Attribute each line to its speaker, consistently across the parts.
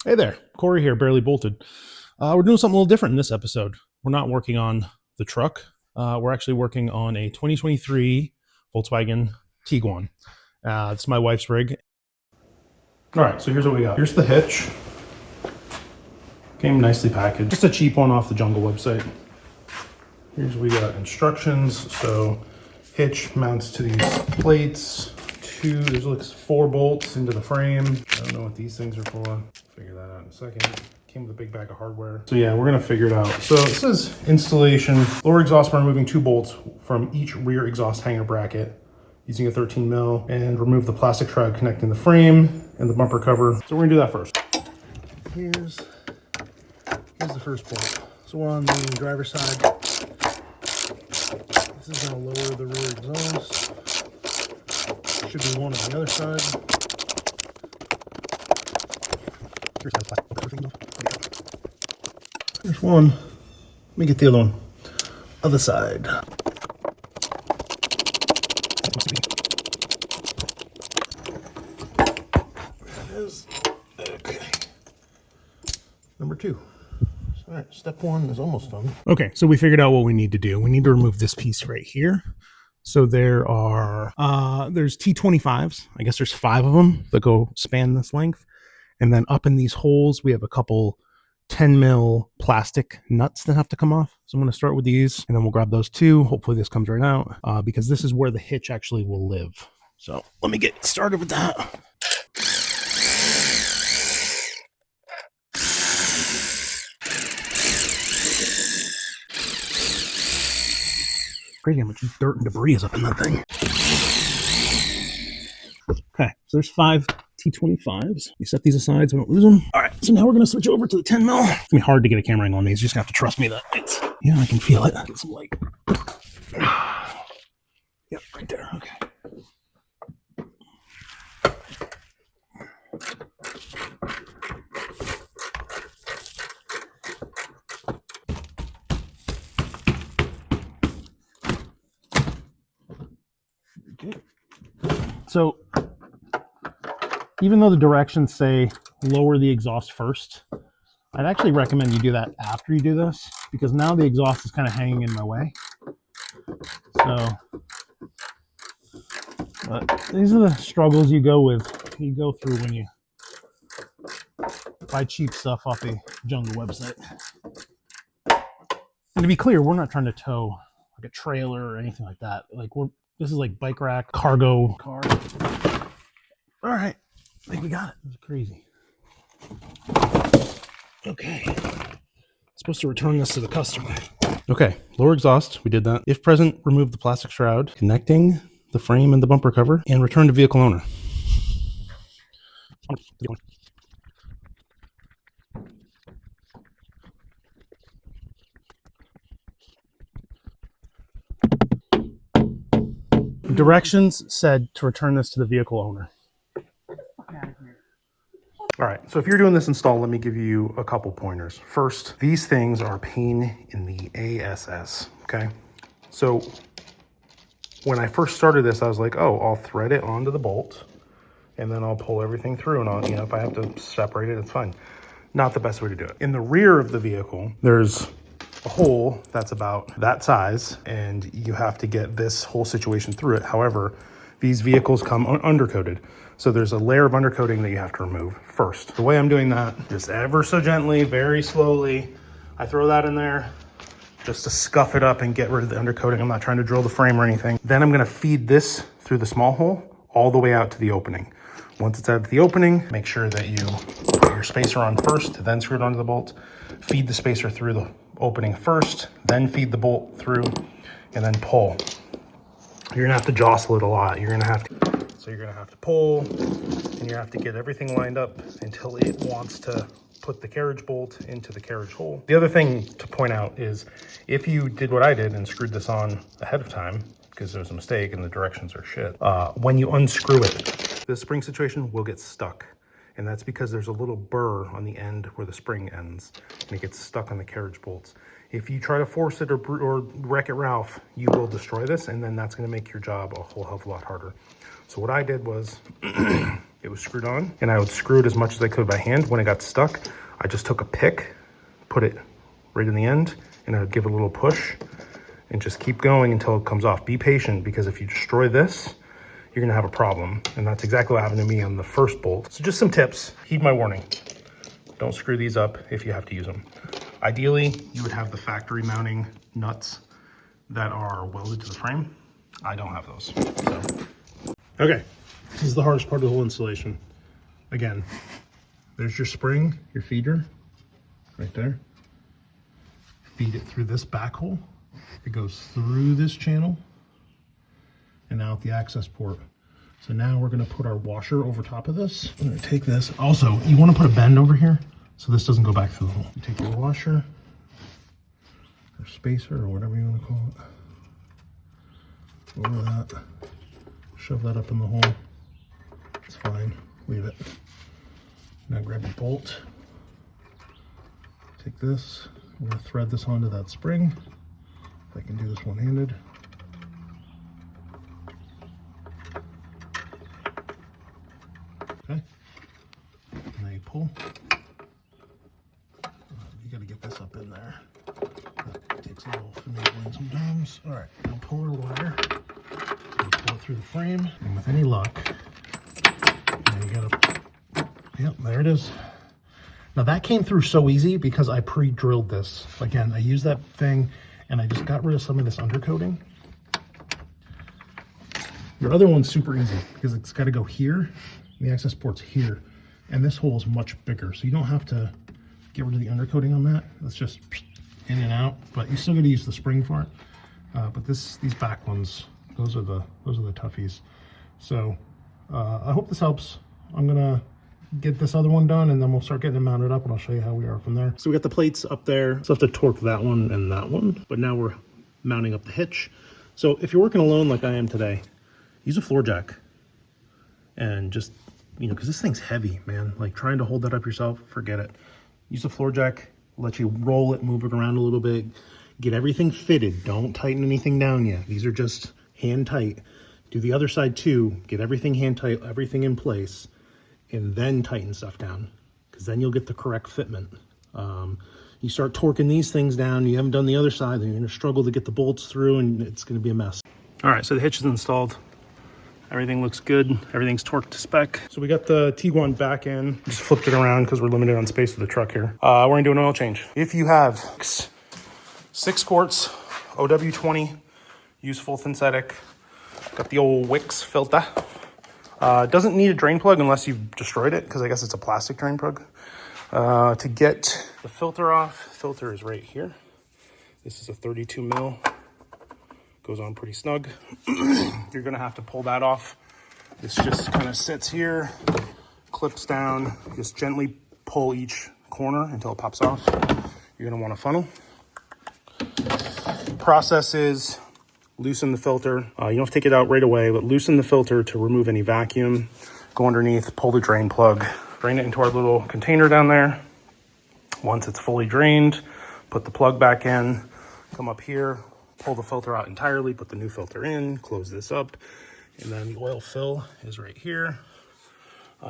Speaker 1: Hey there, Corey here, barely bolted. We're doing something a little different in this episode. We're not working on the truck. We're actually working on a 2023 Volkswagen Tiguan. It's my wife's rig. All right, so here's what we got. Here's the hitch. Came nicely packaged. Just a cheap one off the Jungle website. Here's what we got. Instructions. So hitch mounts to these plates. There's 4 bolts into the frame. I don't know what these things are for. Figure that out in a second. Came with a big bag of hardware. So yeah, we're gonna figure it out. So it says installation, lower exhaust by removing 2 bolts from each rear exhaust hanger bracket using a 13 mil and remove the plastic shroud connecting the frame and the bumper cover. So we're gonna do that first. Here's the first bolt. So we're on the driver's side. This is gonna lower the rear exhaust. Should be one on the other side. There's one. Let me get the other one. Other side. There it is. Okay. Number 2. All right, step 1 is almost done. Okay, so we figured out what we need to do. We need to remove this piece right here. So there's T25s. I guess there's 5 of them that go span this length. And then up in these holes, we have a couple 10 mil plastic nuts that have to come off. So I'm going to start with these and then we'll grab those 2. Hopefully this comes right out because this is where the hitch actually will live. So let me get started with that. Crazy how much dirt and debris is up in that thing. Okay, so there's 5 T25s. We set these aside so we don't lose them. All right, so now we're gonna switch over to the 10 mil. It's gonna be hard to get a camera angle on these. You're just gonna have to trust me that it's, yeah, I can feel it. Get some light. Yep, right there, okay. So even though the directions say lower the exhaust first, I'd actually recommend you do that after you do this because now the exhaust is kind of hanging in my way. So these are the struggles you go through when you buy cheap stuff off the Jungle website. And to be clear, we're not trying to tow like a trailer or anything like that. This is like bike rack, cargo car. All right, I think we got it. This is crazy. Okay. Supposed to return this to the customer. Okay, lower exhaust, we did that. If present, remove the plastic shroud connecting the frame and the bumper cover and return to vehicle owner. Directions said to return this to the vehicle owner. All right, so if you're doing this install, let me give you a couple pointers. First, these things are a pain in the ass, okay? So when I first started this, I was like, oh, I'll thread it onto the bolt and then I'll pull everything through and I'll, if I have to separate it, it's fine. Not the best way to do it. In the rear of the vehicle, there's a hole that's about that size and you have to get this whole situation through it. However, these vehicles come undercoated. So there's a layer of undercoating that you have to remove first. The way I'm doing that, just ever so gently, very slowly, I throw that in there just to scuff it up and get rid of the undercoating. I'm not trying to drill the frame or anything. Then I'm gonna feed this through the small hole all the way out to the opening. Once it's out to the opening, make sure that you put your spacer on first, then screw it onto the bolt. Feed the spacer through the opening first, then feed the bolt through, and then pull. You're gonna have to jostle it a lot. So you're gonna have to pull, and you have to get everything lined up until it wants to put the carriage bolt into the carriage hole. The other thing to point out is if you did what I did and screwed this on ahead of time, because there was a mistake and the directions are shit, when you unscrew it, the spring situation will get stuck. And that's because there's a little burr on the end where the spring ends and it gets stuck on the carriage bolts. If you try to force it or Wreck-It Ralph, you will destroy this, and then that's gonna make your job a whole hell of a lot harder. So what I did was, it was screwed on, and I would screw it as much as I could by hand. When it got stuck, I just took a pick, put it right in the end, and I would give it a little push and just keep going until it comes off. Be patient, because if you destroy this, you're gonna have a problem. And that's exactly what happened to me on the first bolt. So just some tips, heed my warning. Don't screw these up if you have to use them. Ideally, you would have the factory mounting nuts that are welded to the frame. I don't have those, so. Okay, this is the hardest part of the whole installation. Again, there's your spring, your feeder, right there. Feed it through this back hole. It goes through this channel and out the access port. So now we're gonna put our washer over top of this. I'm gonna take this. Also, you wanna put a bend over here so this doesn't go back through the hole. You take your washer, or spacer, or whatever you wanna call it. Over that, shove that up in the hole. It's fine, leave it. Now grab your bolt. Take this, I'm gonna thread this onto that spring. If I can do this one-handed. Okay, now you pull. You gotta get this up in there. That takes a little finagling sometimes. All right, now pull our wire. You pull it through the frame, and with any luck, now you gotta, yep, there it is. Now that came through so easy because I pre-drilled this. Again, I used that thing and I just got rid of some of this undercoating. Your other one's super easy because it's got to go here, the access port's here, and this hole is much bigger, so you don't have to get rid of the undercoating on that. It's just in and out, but you still got to use the spring for it. But these back ones, those are the toughies. So I hope this helps. I'm gonna get this other one done and then we'll start getting it mounted up, and I'll show you how we are from there. So we got the plates up there. So I have to torque that one and that one, but now we're mounting up the hitch. So if you're working alone like I am today, use a floor jack and just, you know, because this thing's heavy, man. Like trying to hold that up yourself, forget it. Use a floor jack, let you roll it, move it around a little bit, get everything fitted. Don't tighten anything down yet. These are just hand tight. Do the other side too. Get everything hand tight, everything in place, and then tighten stuff down, because then you'll get the correct fitment. You start torquing these things down, you haven't done the other side, then you're gonna struggle to get the bolts through and it's gonna be a mess. All right, so the hitch is installed. Everything looks good. Everything's torqued to spec. So we got the Tiguan back in. Just flipped it around because we're limited on space with the truck here. We're gonna do an oil change. If you have 6 quarts, OW20, use full synthetic. Got the old Wix filter. Doesn't need a drain plug unless you've destroyed it, because I guess it's a plastic drain plug. To get the filter off, filter is right here. This is a 32 mil. Goes on pretty snug. You're gonna have to pull that off. This just kind of sits here, clips down. Just gently pull each corner until it pops off. You're gonna want a funnel. Process is loosen the filter. You don't have to take it out right away, but loosen the filter to remove any vacuum. Go underneath, pull the drain plug, drain it into our little container down there. Once it's fully drained, put the plug back in, come up here, pull the filter out entirely, put the new filter in, close this up, and then the oil fill is right here.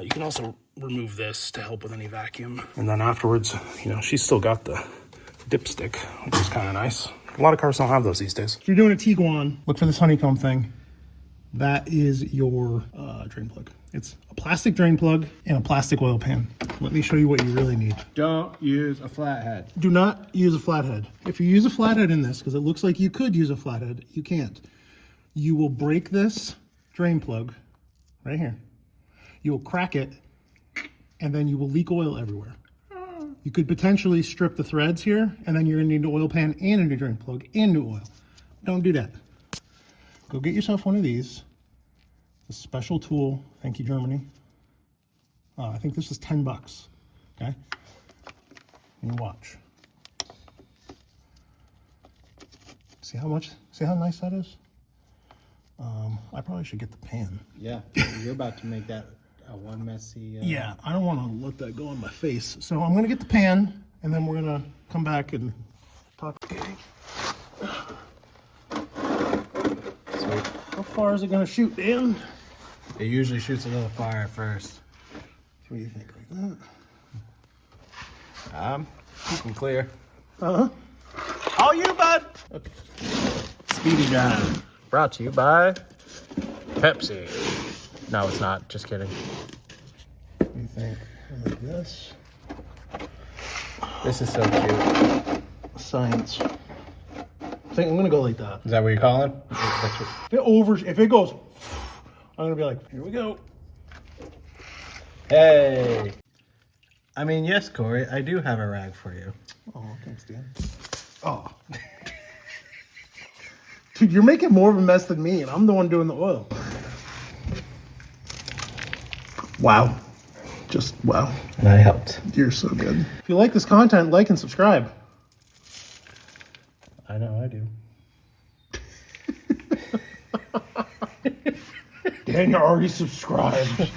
Speaker 1: You can also remove this to help with any vacuum. And then afterwards, you know, she's still got the dipstick, which is kind of nice. A lot of cars don't have those these days. If you're doing a Tiguan, look for this honeycomb thing. That is your drain plug. It's a plastic drain plug and a plastic oil pan. Let me show you what you really need.
Speaker 2: Don't use a flathead.
Speaker 1: Do not use a flathead. If you use a flathead in this, because it looks like you could use a flathead, you can't. You will break this drain plug right here. You will crack it, and then you will leak oil everywhere. You could potentially strip the threads here, and then you're gonna need an oil pan and a new drain plug and new oil. Don't do that. Go get yourself one of these. It's a special tool. Thank you, Germany. I think this is 10 bucks, okay? And watch. See how nice that is? I probably should get the pan.
Speaker 2: Yeah, you're about to make that one messy...
Speaker 1: Yeah, I don't want to let that go on my face. So I'm going to get the pan, and then we're going to come back and talk. Okay. So how far is it going to shoot, Dan?
Speaker 2: It usually shoots a little fire first. What do you think? Like that?
Speaker 3: Keep 'em clear.
Speaker 2: Uh-huh.
Speaker 3: All you, bud.
Speaker 2: Okay. Speedy drive.
Speaker 3: Brought to you by Pepsi. No, it's not. Just kidding.
Speaker 2: What do you think? Like this?
Speaker 3: This is so cute.
Speaker 2: Science. I think I'm gonna go like that.
Speaker 3: Is that what you're calling?
Speaker 2: If it goes, I'm gonna be like, here we go.
Speaker 3: Hey. I mean, yes, Corey, I do have a rag for you.
Speaker 2: Oh, thanks, Dan. Oh. Dude, you're making more of a mess than me, and I'm the one doing the oil. Wow. Just wow.
Speaker 3: And I helped.
Speaker 2: You're so good. If you like this content, like and subscribe.
Speaker 3: I know I do.
Speaker 2: Dan, you're already subscribed.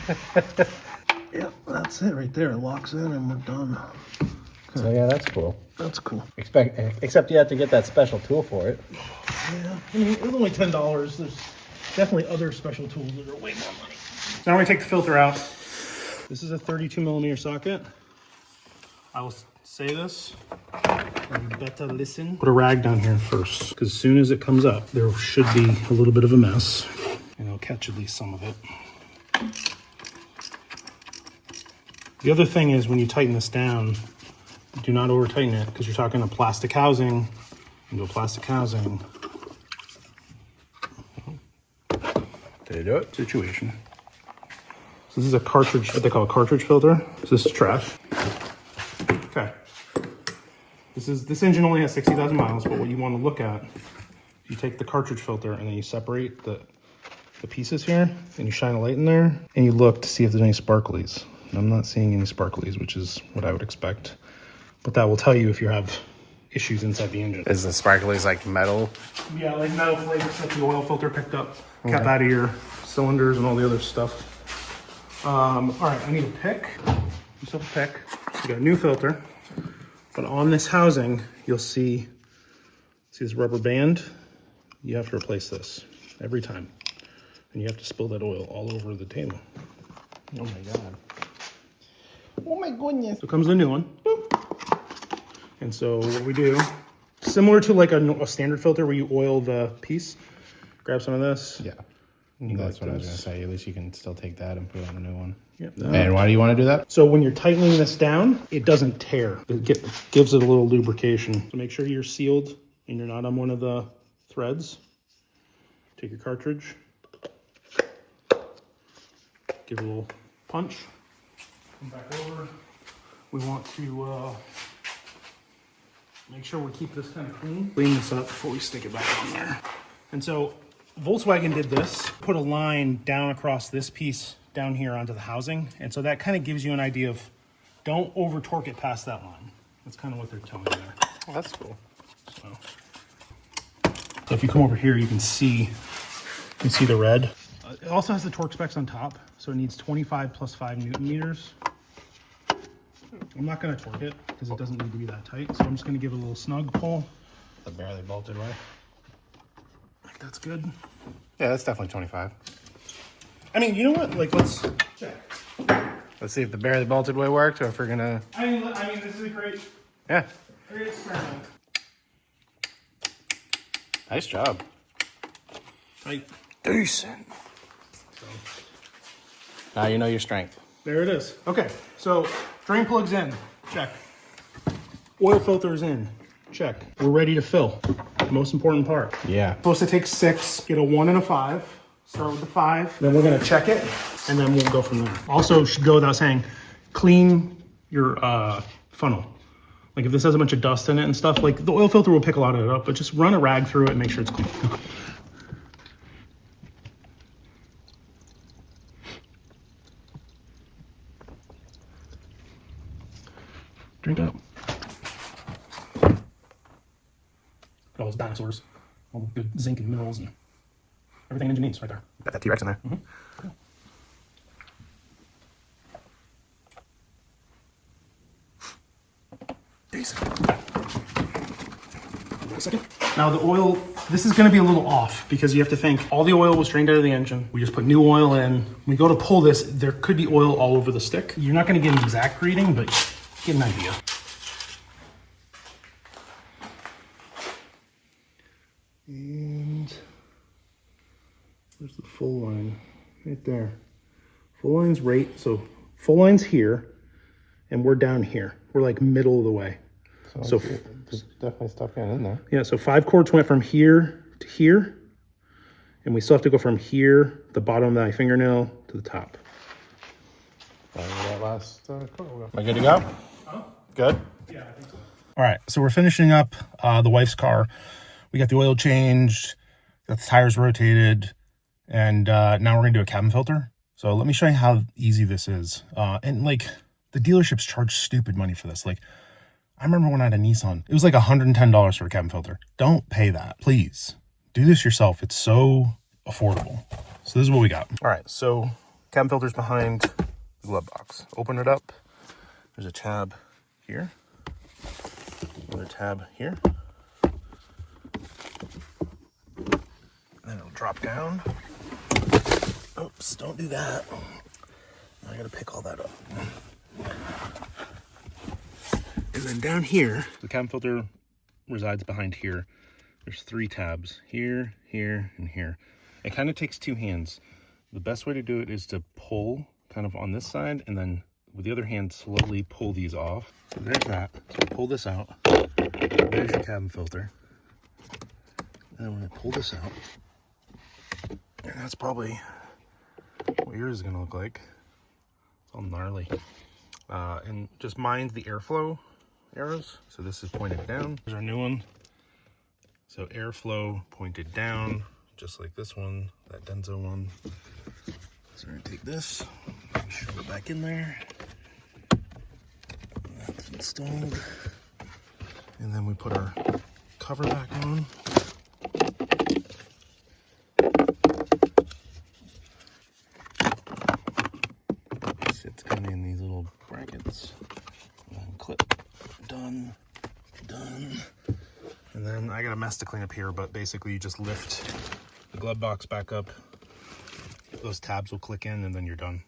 Speaker 2: Yep, that's it right there. It locks in and we're done.
Speaker 3: So yeah, that's cool.
Speaker 2: That's cool.
Speaker 3: Except you have to get that special tool for it.
Speaker 2: Yeah, I mean, it was only $10. There's definitely other special tools that are way more money.
Speaker 1: So now we take the filter out. This is a 32mm socket. I will say this, and you better listen. Put a rag down here first, because as soon as it comes up, there should be a little bit of a mess, and it'll catch at least some of it. The other thing is when you tighten this down, do not over tighten it, because you're talking a plastic housing into a plastic housing.
Speaker 3: Did you do it?
Speaker 1: Situation. So this is a cartridge, what they call a cartridge filter. So this is trash. Okay. This engine only has 60,000 miles, but what you want to look at, you take the cartridge filter and then you separate the pieces here, and you shine a light in there, and you look to see if there's any sparklies. And I'm not seeing any sparklies, which is what I would expect. But that will tell you if you have issues inside the engine.
Speaker 3: Is the sparklies like metal?
Speaker 1: Yeah, like metal flakes that the oil filter picked up, kept out of your cylinders and all the other stuff. All right, I need a pick. Yourself a pick. So you got a new filter, but on this housing, you'll see this rubber band. You have to replace this every time, and you have to spill that oil all over the table.
Speaker 3: Oh my god.
Speaker 2: Oh my goodness.
Speaker 1: So comes the new one. Boop. And so what we do, similar to like a standard filter where you oil the piece, grab some of this.
Speaker 3: Yeah. That's what I was going to say. At least you can still take that and put it on a new one.
Speaker 1: Yep.
Speaker 3: And why do you want to do that?
Speaker 1: So when you're tightening this down, it doesn't tear. It gives it a little lubrication. So make sure you're sealed and you're not on one of the threads. Take your cartridge. Give it a little punch. Come back over. We want to make sure we keep this kind of clean. Clean this up before we stick it back on there. And so Volkswagen did this, put a line down across this piece down here onto the housing. And so that kind of gives you an idea of, don't over torque it past that line. That's kind of what they're telling you there.
Speaker 3: Oh, that's cool.
Speaker 1: So if you come over here, you can see the red. It also has the torque specs on top. So it needs 25 plus 5 Newton meters. I'm not going to torque it because it doesn't need to be that tight. So I'm just going to give it a little snug pull.
Speaker 3: The barely bolted way.
Speaker 1: I think that's good.
Speaker 3: Yeah, that's definitely 25.
Speaker 1: I mean, you know what? Like, let's check.
Speaker 3: Let's see if the barely bolted way worked or if we're going to...
Speaker 1: I mean, this is a great experiment.
Speaker 3: Nice job.
Speaker 1: Tight.
Speaker 3: Decent. Now you know your strength.
Speaker 1: There it is. Okay, so drain plugs in. Check. Oil filters in. Check. We're ready to fill. The most important part.
Speaker 3: Yeah.
Speaker 1: Supposed to take 6, get a 1 and a 5. Start with the 5. Then we're gonna check it, and then we'll go from there. Also, should go without saying, clean your funnel. Like if this has a bunch of dust in it and stuff, like the oil filter will pick a lot of it up, but just run a rag through it and make sure it's clean. Drink up. All those dinosaurs, all the good zinc and minerals and everything an engine needs right there.
Speaker 3: Got that T-Rex in there.
Speaker 1: Cool. Decent. Wait a second. Now the oil This is gonna be a little off because you have to think all the oil was drained out of the engine. We just put new oil in. When we go to pull this, there could be oil all over the stick. You're not gonna get an exact reading, but get an idea. And there's the full line right there. Full line's right, so full line's here, and we're down here. We're like middle of the way. So
Speaker 3: there's definitely stuff getting in there.
Speaker 1: yeah, so 5 cords went from here to here, and we still have to go from here, the bottom of my fingernail, to the top.
Speaker 3: That last cord. Am I good to go?
Speaker 1: Huh?
Speaker 3: Good?
Speaker 1: Yeah, I think so. All right, so we're finishing up the wife's car. We got the oil changed, got the tires rotated, and now we're gonna do a cabin filter. So let me show you how easy this is. And like, the dealerships charge stupid money for this. Like, I remember when I had a Nissan, it was like $110 for a cabin filter. Don't pay that, please. Do this yourself. It's so affordable. So this is what we got. All right, so cabin filter's behind the glove box. Open it up. There's a tab here. Another tab here. Then it'll drop down. Oops, don't do that. I gotta pick all that up. And then down here, the cabin filter resides behind here. There's 3 tabs, here, here, and here. It kind of takes 2 hands. The best way to do it is to pull kind of on this side, and then with the other hand, slowly pull these off. So there's that. So pull this out. There's your cabin filter. And then when I pull this out, and that's probably what yours is gonna look like. It's all gnarly. And just mind the airflow arrows. So this is pointed down. There's our new one. So airflow pointed down, just like this one, that Denso one. So we're gonna take this, shove it back in there. That's installed. And then we put our cover back on. It's kind of in these little brackets. And then clip, done. And then I got a mess to clean up here, but basically you just lift the glove box back up. Those tabs will click in and then you're done.